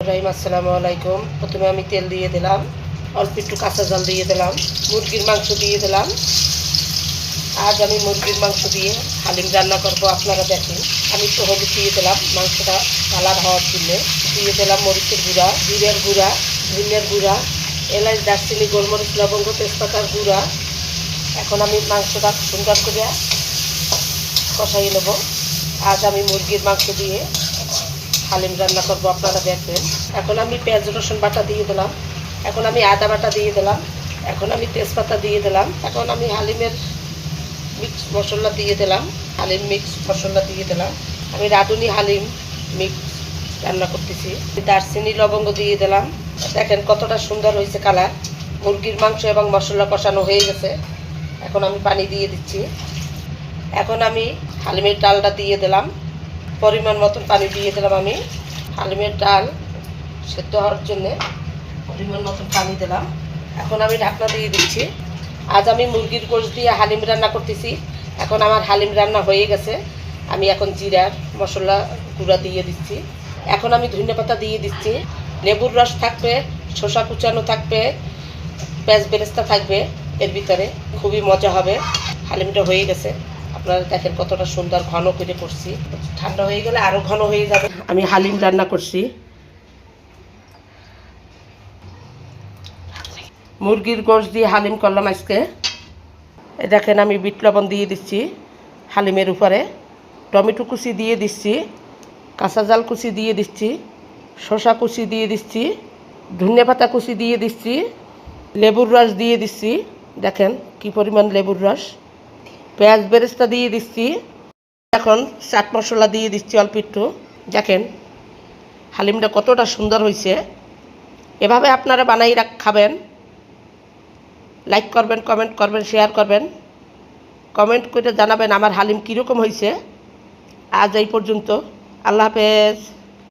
আসসালামু আলাইকুম। প্রথমে আমি তেল দিয়ে দিলাম, অল্প একটু কাঁচা জল দিয়ে দিলাম, মুরগির মাংস দিয়ে দিলাম। আজ আমি মুরগির মাংস দিয়ে হালিম রান্না করব, আপনারা দেখুন। আমি একটু হলুদ দিয়ে দিলাম মাংসটা কালার হওয়ার জন্য। দিয়ে দিলাম মরিচের গুঁড়া, জিরের গুঁড়া, ধনিয়ার গুঁড়া, এলাচ, দারচিনি, গোলমরিচ, লবঙ্গ, তেজপাতার গুঁড়া। এখন আমি মাংসটা সুন্দর করে কষাই নেব। আজ আমি মুরগির মাংস দিয়ে হালিম রান্না করবো, আপনারা দেখবেন। এখন আমি পেঁয়াজ রসুন বাটা দিয়ে দিলাম, এখন আমি আদা বাটা দিয়ে দিলাম, এখন আমি তেজপাতা দিয়ে দিলাম, এখন আমি হালিমের মিক্স মশলা দিয়ে দিলাম, হালিম মিক্স মশলা দিয়ে দিলাম। আমি রাঁধুনি হালিম মিক্স রান্না করতেছি। দারচিনি, লবঙ্গ দিয়ে দিলাম। দেখেন কতটা সুন্দর হয়েছে কালার। মুরগির মাংস এবং মশলা কষানো হয়ে গেছে। এখন আমি পানি দিয়ে দিচ্ছি। এখন আমি হালিমের ডালটা দিয়ে দিলাম, পরিমাণ মতন পানি দিয়ে দিলাম। আমি হালিমের ডাল সেদ্ধ হওয়ার জন্যে পরিমাণ মতন পানি দিলাম। এখন আমি ঢাকনা দিয়ে দিচ্ছি। আজ আমি মুরগির গোশত দিয়ে হালিম রান্না করতেছি। এখন আমার হালিম রান্না হয়ে গেছে। আমি এখন জিরার মশলা গুঁড়া দিয়ে দিচ্ছি। এখন আমি ধনিয়া পাতা দিয়ে দিচ্ছি। লেবুর রস থাকবে, শসা কুচানো থাকবে, পেঁয়াজ বেরেস্তা থাকবে এর ভিতরে। খুবই মজা হবে। হালিমটা হয়ে গেছে, আপনারা দেখেন কতটা সুন্দর ঘন করে করছি। ঠান্ডা হয়ে গেলে আরও ঘন হয়ে যাবে। আমি হালিম রান্না করছি, মুরগির গোশত দিয়ে হালিম করলাম আজকে। দেখেন আমি বিট লবণ দিয়ে দিচ্ছি হালিমের উপরে, টমেটো কুচি দিয়ে দিচ্ছি, কাঁচা জাল কুচি দিয়ে দিচ্ছি, শসা কুচি দিয়ে দিচ্ছি, ধনিয়া পাতা কুচি দিয়ে দিচ্ছি, লেবুর রস দিয়ে দিচ্ছি। দেখেন কি পরিমাণ লেবুর রস। পেঁয়াজ বেরেস্তা দিয়ে দিচ্ছি। এখন চাট মশলা দিয়ে দিচ্ছি অল্প একটু। দেখেন হালিমটা কতটা সুন্দর হয়েছে। এভাবে আপনারা বানাই খাবেন। লাইক করবেন, কমেন্ট করবেন, শেয়ার করবেন। কমেন্ট করে জানাবেন আমার হালিম কীরকম হয়েছে। আজ এই পর্যন্ত। আল্লাহ হাফেজ।